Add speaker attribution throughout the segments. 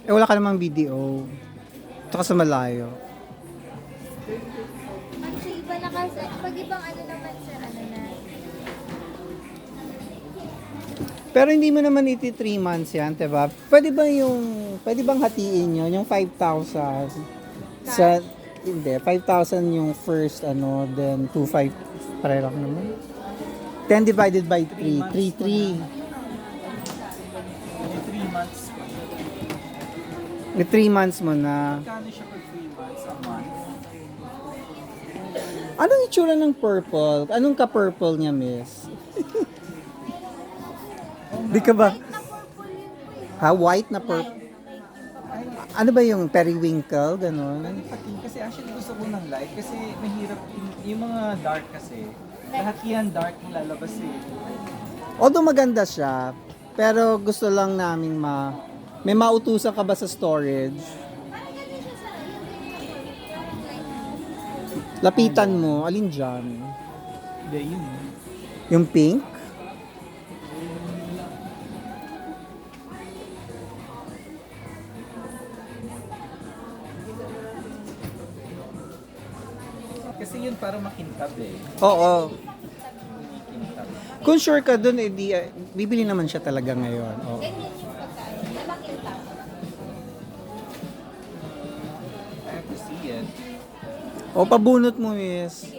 Speaker 1: Eh, wala ka namang video. Tsaka sa malayo.
Speaker 2: Kasi iba na kasi, pag ibang ano naman sir, ano na.
Speaker 1: Pero hindi mo naman iti 3 months yan, diba? Pwede bang hatiin yun, yung 5,000? Sa, hindi, 5,000 yung first, ano, then 2,500, pare lang naman. 10 divided by 3, 3,3.
Speaker 3: 3 months.
Speaker 1: May 3 months mo na.
Speaker 3: Magkano siya per 3 months a month?
Speaker 1: Anong itsura ng purple? Anong ka-purple niya, miss? Di ka ba? Ha? White na purple? Ano ba yung periwinkle? Ganon?
Speaker 3: Pati kasi actually gusto ko ng light kasi mahirap yung mga dark kasi. Lahat yan dark yung lalabas eh.
Speaker 1: Although maganda siya, pero gusto lang namin may mautusan ka ba sa storage? Lapitan mo, alin dyan?
Speaker 3: Hindi, yun.
Speaker 1: Yung pink?
Speaker 3: Kasi yun para makintab eh.
Speaker 1: Oo.
Speaker 3: Makintab.
Speaker 1: Kung sure ka dun, bibili naman siya talaga ngayon. Oo.
Speaker 2: Ganyan yung pagkain. Na makita.
Speaker 3: I have to see it.
Speaker 1: O, pabunot mo, miss.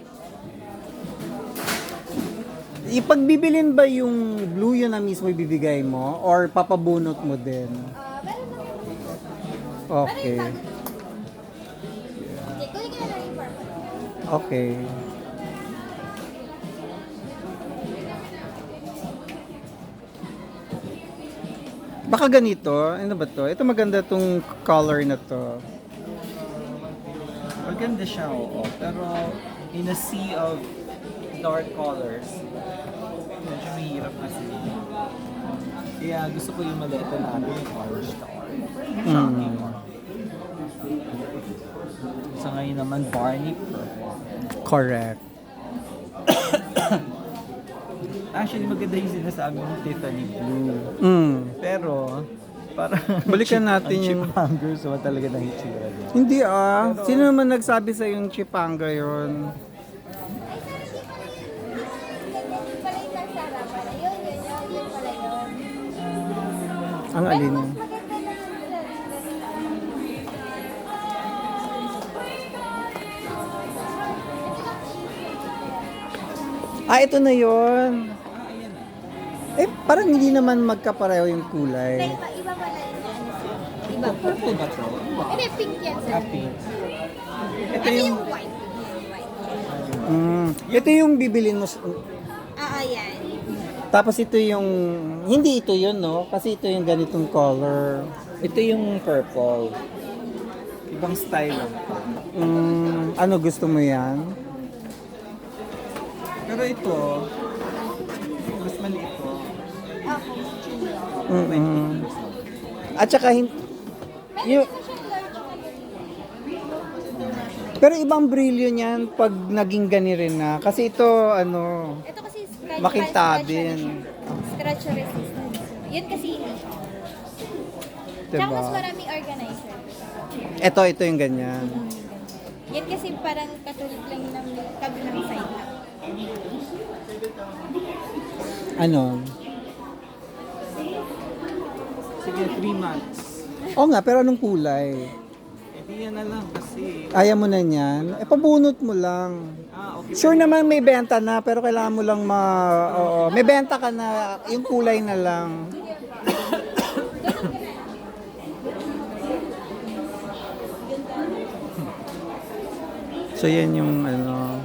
Speaker 1: Ipagbibilin ba yung blue yun na mismo ibibigay mo? Or papabunot mo din?
Speaker 2: Meron naman.
Speaker 1: Okay.
Speaker 2: Okay, kunin ka na lang yung purple.
Speaker 1: Okay. Baka ganito. Ano ba to? Ito maganda tong color na to.
Speaker 3: Maganda siya, oo. Pero in a sea of dark colors, medyo mahirap kasi. Kaya gusto ko yung maleta natin, yung orange na orange. Shocking orange. Sa ngayon naman, Barney purple.
Speaker 1: Correct.
Speaker 3: Actually, maganda yung sinasabi ng Tiffany blue.
Speaker 1: Mm.
Speaker 3: Pero, parang
Speaker 1: Balikan natin
Speaker 3: ang
Speaker 1: yung...
Speaker 3: chip hunger, so talaga ng hitsura niya.
Speaker 1: Hindi Sino naman nagsabi sa yung chipanga yon?
Speaker 2: Ganyan pala yung nasa harapan. Yun pala yun.
Speaker 1: Ang
Speaker 2: Pero
Speaker 1: alin?
Speaker 2: mas maganda na yun sir.
Speaker 1: Ito na yon. Eh, parang hindi naman magkapareho yung kulay.
Speaker 2: Iba pala yun. Ano, sir? Iba.
Speaker 3: Purple ba to?
Speaker 2: Hindi, pink yan sir.
Speaker 3: Happy.
Speaker 2: Ito yung white. Yung white.
Speaker 1: Ito yung bibilin mo.
Speaker 2: Yan.
Speaker 1: Tapos ito yung... Hindi ito yun, no? Kasi ito yung ganitong color.
Speaker 3: Ito yung purple. Ibang style lang.
Speaker 1: Ano gusto mo yan?
Speaker 3: Pero ito, mas maliit to.
Speaker 1: At saka yung, pero ibang brilyo niyan pag naging gani rin na. Kasi ito, ano,
Speaker 2: Ito kasi scratch,
Speaker 1: makintabin.
Speaker 2: Scratch resistant. Yun kasi hindi siya. Tsaka mas
Speaker 1: Diba?
Speaker 2: maraming organizer.
Speaker 1: Ito yung ganyan.
Speaker 2: Yan kasi parang katulad lang ng kabilang side lang.
Speaker 1: Ano?
Speaker 3: Sige, 3 months.
Speaker 1: Oo nga, pero anong kulay?
Speaker 3: Hindi yan na lang kasi...
Speaker 1: Ayaw mo na niyan? Eh, pabunot mo lang.
Speaker 3: okay.
Speaker 1: Sure naman may benta na, pero kailangan mo lang Oo, may benta ka na, yung kulay na lang. So, yan yung ano...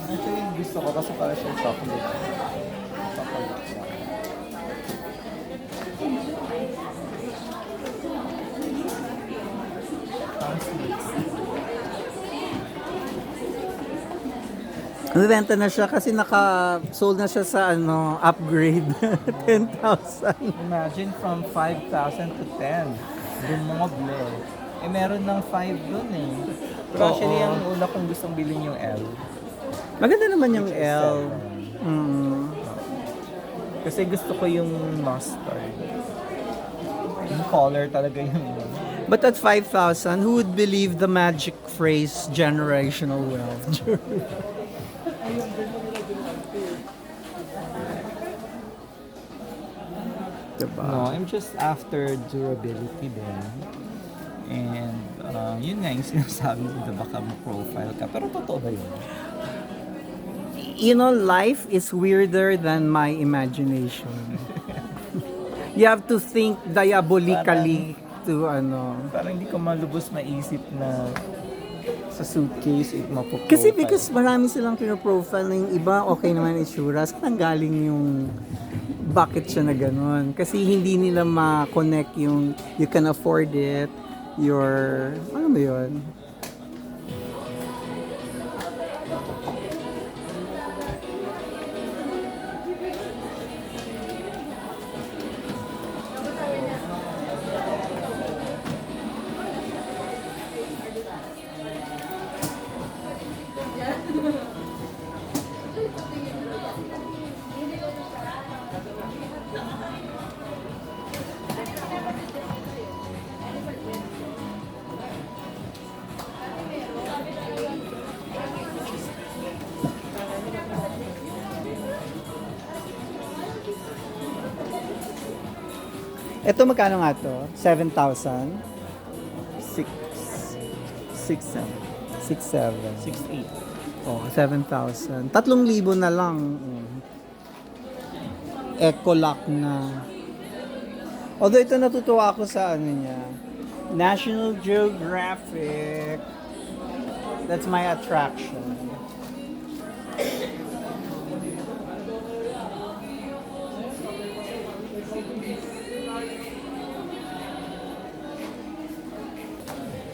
Speaker 3: Actually, yung gusto ko kasi para siyang chocolate. Chocolate siya.
Speaker 1: Nabenta na siya kasi naka-sold na siya sa ano, upgrade. 10,000.
Speaker 3: Imagine from 5,000 to 10. Doon mga blur. Eh meron ng 5 doon eh. Pero
Speaker 1: Oo.
Speaker 3: actually, ang una kong gustong bilhin yung L.
Speaker 1: Maganda naman yung
Speaker 3: Which is
Speaker 1: L.
Speaker 3: 7. Kasi gusto ko yung mustard. Yung color talaga yung...
Speaker 1: But at 5,000, who would believe the magic phrase generational wealth? Diba?
Speaker 3: No, I'm just after durability din. And yun nga yung sinasabi ko, baka ma-profile ka. Pero totoo ba yun?
Speaker 1: You know, life is weirder than my imagination. You have to think diabolically to ano.
Speaker 3: Parang hindi ko malubos maisip na sa suitcase mapo-profile.
Speaker 1: Kasi because marami silang pinoprofile na yung iba, okay naman itsura. Saan galing yung bakit siya na ganun? Kasi hindi nila ma-connect yung you can afford it, your, ano ba yun? Ito magkano nga to? 7,000?
Speaker 3: 6, 6, 7,
Speaker 1: 6,700.
Speaker 3: 6, 8.
Speaker 1: Oh, 7,000. 3,000 na lang. Ecolock na. Although ito natutuwa ako sa ano niya. National Geographic. That's my attraction.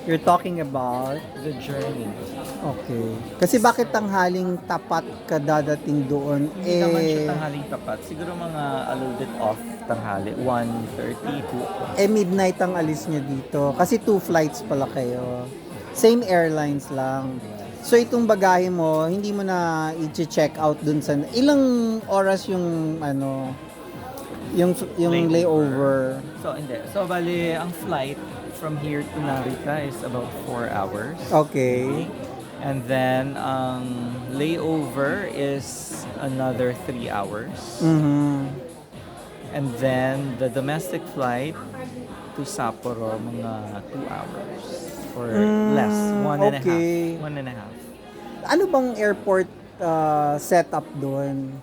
Speaker 1: You're talking about
Speaker 3: The journey.
Speaker 1: okay. Kasi bakit tanghaling tapat ka dadating doon?
Speaker 3: Hindi naman siya tanghaling tapat. Siguro mga a little bit off tanghali. 1:30
Speaker 1: midnight ang alis niya dito. Kasi 2 flights pala kayo. Same airlines lang. So itong bagahe mo, hindi mo na i-check out dun sa... Ilang oras yung ano... Yung layover.
Speaker 3: So, hindi. So, bali, ang flight from here to Narita is about 4 hours.
Speaker 1: Okay.
Speaker 3: And then, ang layover is another 3 hours.
Speaker 1: Mhm.
Speaker 3: And then, the domestic flight to Sapporo, mga 2 hours. Or less. 1.5.
Speaker 1: okay.
Speaker 3: 1.5.
Speaker 1: Ano bang airport setup doon?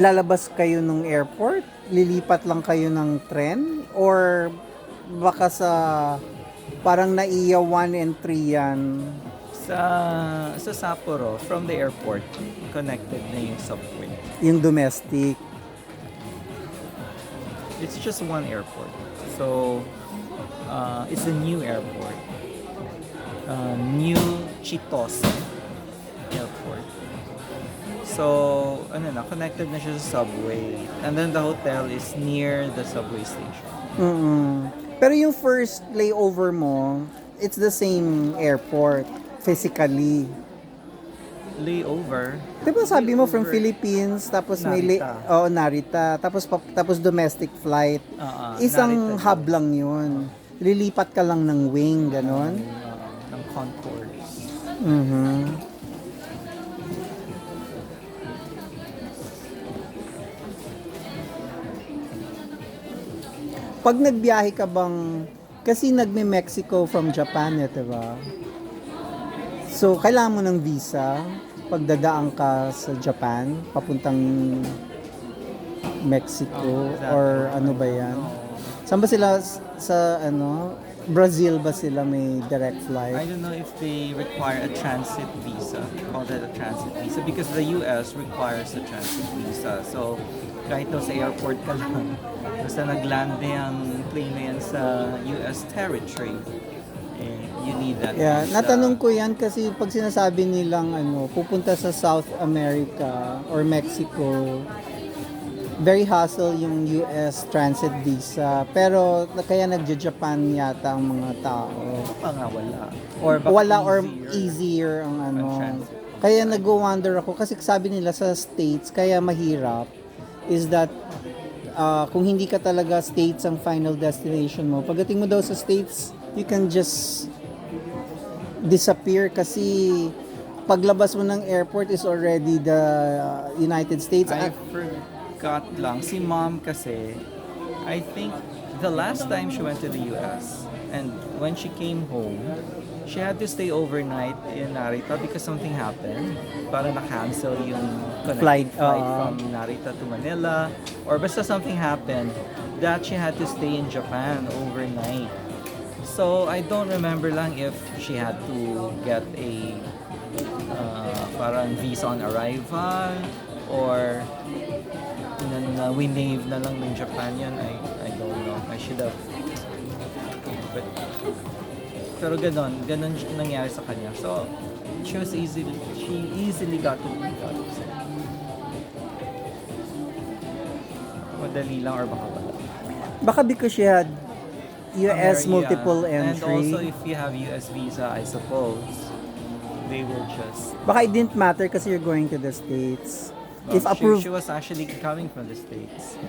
Speaker 1: Lalabas kayo ng airport? Lilipat lang kayo ng tren? Or baka sa parang NAIA 1 and 3 yan?
Speaker 3: Sa Sapporo, from the airport, connected na yung subway.
Speaker 1: Yung domestic?
Speaker 3: It's just one airport. So, it's a new airport. New Chitose Airport. So, connected na siya sa subway. And then the hotel is near the subway station.
Speaker 1: Mm-mm. Pero yung first layover mo, it's the same airport, physically.
Speaker 3: Layover.
Speaker 1: Diba sabi mo from
Speaker 3: Layover.
Speaker 1: Philippines, tapos may
Speaker 3: Narita.
Speaker 1: Narita, tapos domestic flight. Isang
Speaker 3: Narita.
Speaker 1: hub lang yun. Lilipat ka lang ng wing, ganon.
Speaker 3: Ng concourse.
Speaker 1: Mhm. Pag nagbiyahe ka bang, kasi nagme-Mexico from Japan diba? So, kailangan mo ng visa pag dadaan ka sa Japan, papuntang Mexico,
Speaker 3: exactly.
Speaker 1: or ano ba yan? Saan ba sila sa Brazil ba sila may direct
Speaker 3: I
Speaker 1: flight?
Speaker 3: don't know if they require a transit visa. Call that a transit visa because the US requires a transit visa. So, kahit daw sa airport ka lang, basta naglande ang plane na yan sa US territory, you need that
Speaker 1: Yeah,
Speaker 3: visa.
Speaker 1: natanong ko yan kasi pag sinasabi nilang pupunta sa South America or Mexico, very hassle yung US transit visa. Pero kaya nagja-Japan yata ang mga tao.
Speaker 3: Baka nga wala. Or baka
Speaker 1: Wala or
Speaker 3: easier
Speaker 1: easier ang
Speaker 3: ang transit.
Speaker 1: Kaya nag-wonder ako kasi sabi nila sa States kaya mahirap is that kung hindi ka talaga States ang final destination mo, pagdating mo daw sa States, you can just disappear kasi paglabas mo ng airport is already the United States.
Speaker 3: I forgot lang. Si mom kasi, I think the last time she went to the US and when she came home, she had to stay overnight in Narita because something happened. Para na-cancel yung
Speaker 1: Flight,
Speaker 3: from Narita to Manila. Or basta something happened that she had to stay in Japan overnight. So, I don't remember lang if she had to get a parang visa on arrival or winave na lang ng Japan yan. I don't know. I should have. But, pero ganon nangyari sa kanya. So, she easily got to madali lang or baka wala.
Speaker 1: Baka because she had US
Speaker 3: Yeah.
Speaker 1: multiple
Speaker 3: And
Speaker 1: entry.
Speaker 3: also if you have US visa, I suppose, they will just...
Speaker 1: Baka it didn't matter kasi you're going to the States. If
Speaker 3: She
Speaker 1: approved,
Speaker 3: was actually coming from the States.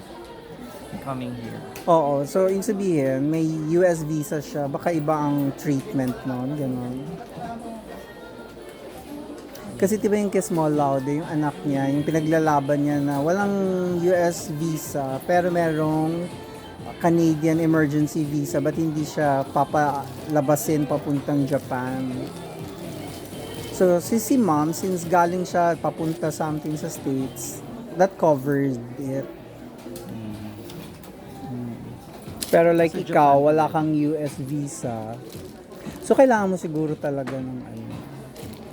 Speaker 3: Coming here.
Speaker 1: oo. So, yung sabihin, may US visa siya. Baka iba ang treatment nun. Ganon. Kasi diba yung kay Small Laude, yung anak niya, yung pinaglalaban niya na walang US visa, pero merong Canadian emergency visa, but hindi siya papalabasin papuntang Japan. So, si mom, since galing siya papunta something sa States, that covered it. Pero like
Speaker 3: Sa
Speaker 1: ikaw,
Speaker 3: Japan.
Speaker 1: wala kang US visa. So, kailangan mo siguro talaga ng ano.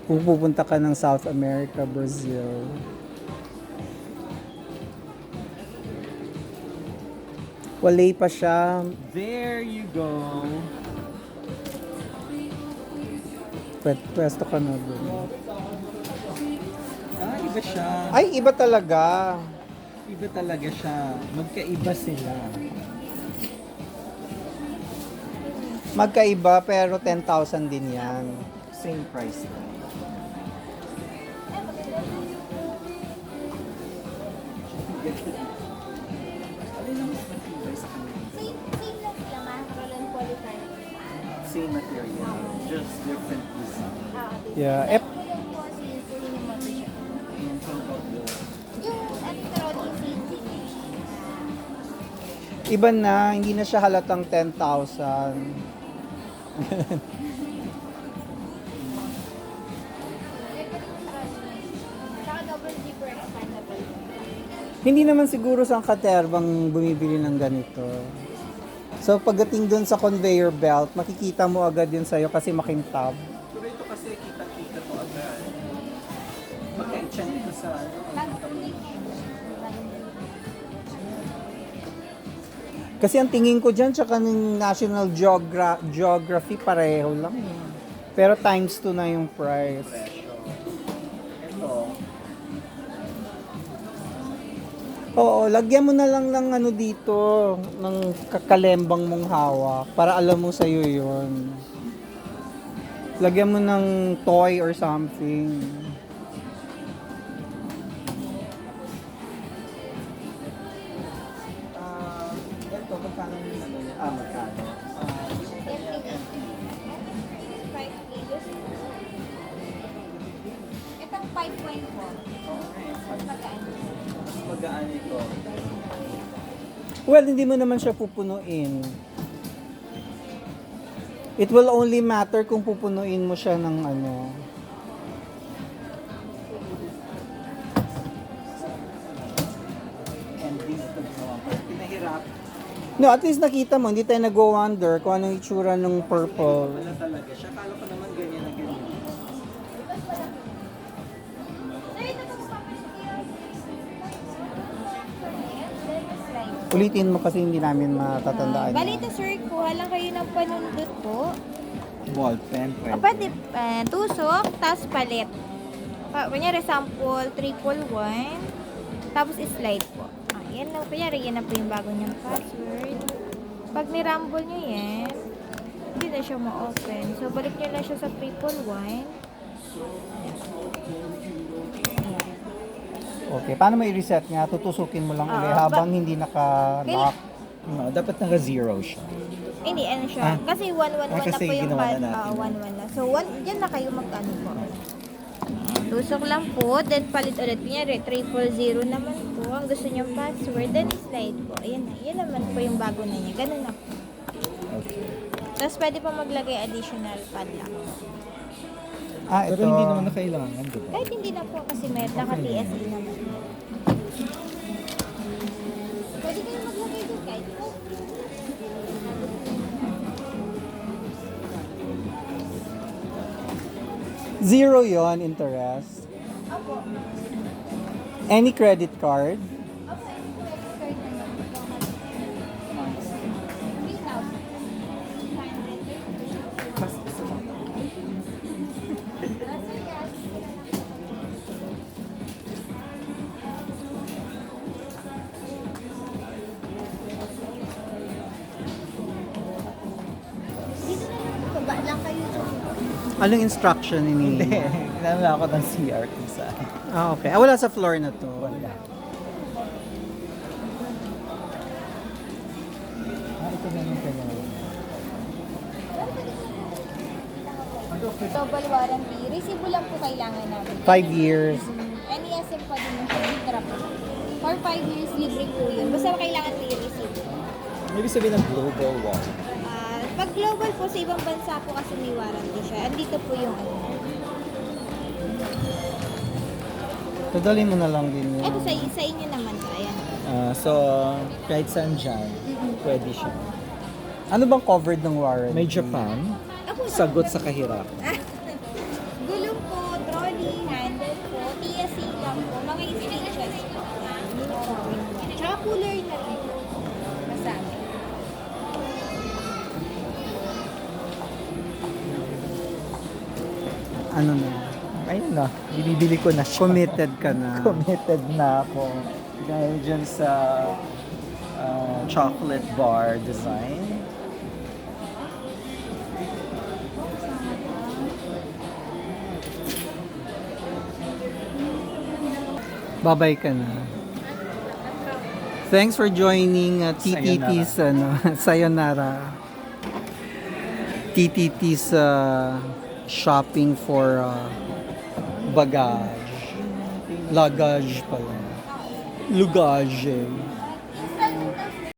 Speaker 1: Kung pupunta ka ng South America, Brazil. Walay pa siya.
Speaker 3: There you go.
Speaker 1: Pwesto ka na doon.
Speaker 3: Iba siya.
Speaker 1: Ay, iba talaga.
Speaker 3: Iba talaga siya. Magkaiba sila.
Speaker 1: Magkaiba pero 10,000 din yan.
Speaker 3: Same price lang.
Speaker 2: Same lang sila, Macaroon Polycarp.
Speaker 3: Same material. Just different design.
Speaker 1: Yeah.
Speaker 2: Macaroon po, same po yung mga siya.
Speaker 3: And how about the...
Speaker 2: Yung Macaroon, same din.
Speaker 1: Iba na, hindi na siya halatang 10,000.
Speaker 2: Saka double zipper expandable.
Speaker 1: Hindi naman siguro sa katerbang bumibili ng ganito. So pagdating dun sa conveyor belt, makikita mo agad yun sa'yo kasi makintab.
Speaker 3: Pero ito kasi kita-kita to agad. Magka-chan ito sa...
Speaker 1: Kasi ang tingin ko dyan, tsaka ng National Geography, pareho lang. Pero times 2 na yung price.
Speaker 3: presyo. Ito,
Speaker 1: Oo, lagyan mo na lang ng ano dito, ng kakalembang mong hawak, para alam mo sa'yo yun. Lagyan mo ng toy or something.
Speaker 3: ito, magkano yung ano yun? Magkano?
Speaker 2: Yung 5 kilos. Itong 5.4. Mas magaan.
Speaker 3: Mas magaan ito.
Speaker 1: Well, hindi mo naman siya pupunuin. It will only matter kung pupunuin mo siya ng ano.
Speaker 3: And these the pinahirap.
Speaker 1: No, at least nakita mo, hindi tayo nag-wonder kung anong itsura ng purple.
Speaker 3: Wala talaga siya. Kala ko naman ganyan na ganyan.
Speaker 1: Ulitin mo kasi hindi namin matatandaan.
Speaker 2: Bali ito sir, kuha lang kayo ng panundot po.
Speaker 3: Ball pen,
Speaker 2: O pwede, tusok, tapos palit. Kunyari sample, triple one, tapos slide po. Yan lang, kunyari yan na po yung bago niyang password. Pag ni-rumble nyo yan, hindi na siya ma-open. So, balik nyo lang siya sa triple one. Ayan.
Speaker 1: Okay, paano may reset nga? Tutusukin mo lang ulit
Speaker 2: ba-
Speaker 1: habang hindi naka-lock.
Speaker 3: No, dapat naka-zero siya.
Speaker 2: Hindi, ano siya. Kasi 111 na
Speaker 3: kasi
Speaker 2: po yung
Speaker 3: ginawa na
Speaker 2: pad.
Speaker 3: natin.
Speaker 2: 1-1 na. So, dyan na kayo mag-ano po. Tusok lang po, then palit ulit. Kunyari, 000 naman po. Ang gusto niyong password, then slide po. Ayan na. Yan naman po yung bago na niya. Ganun na po.
Speaker 3: Okay.
Speaker 2: Tapos pwede pa maglagay additional padlock.
Speaker 3: Pero hindi naman na kailangan, di ba?
Speaker 2: Kahit hindi na po kasi may naka-TSE naman. Pwede kayo maglagay doon kahit po.
Speaker 1: Zero yon interest.
Speaker 2: Opo.
Speaker 1: Any credit card?
Speaker 2: Okay, credit card naman. 3,000. Dito na lang, baba lang kayo.
Speaker 1: Anong instruction
Speaker 3: Hindi.
Speaker 1: ini?
Speaker 3: Inala ako ng CR kung saan.
Speaker 1: Okay. Wala sa floor na to.
Speaker 3: Wala. Ito na yung kanya.
Speaker 2: Double warranty. Resibo lang po kailangan namin.
Speaker 1: 5 years.
Speaker 2: Any SM pa din yung Vitra po. For 5 years, libre po yun. Basta kailangan may resibo.
Speaker 3: Ibig sabihin ng global wall.
Speaker 2: Pag global po, sa ibang bansa po kasi may warranty siya. Andito po yung ano.
Speaker 1: Dadali mo na lang din yun.
Speaker 2: Eto sa inyo naman po. Ayan.
Speaker 3: So, kahit saan dyan, pwede siya.
Speaker 1: Ano bang covered ng warranty?
Speaker 3: May Japan,
Speaker 2: Ako na.
Speaker 3: sagot sa kahirap.
Speaker 2: Gulong po, trolley, handle po, TSC lang po, mga extensions po. Tsaka cooler na rin po. Masama.
Speaker 1: Ano na?
Speaker 3: Ayun na, binibili ko na siya.
Speaker 1: Committed ka na.
Speaker 3: Committed na ako. Dahil dyan sa chocolate bar design.
Speaker 1: Babay ka na. Thanks for joining TTT's Sayonara. TTT's shopping for bagage. Luggage pala. Luggage.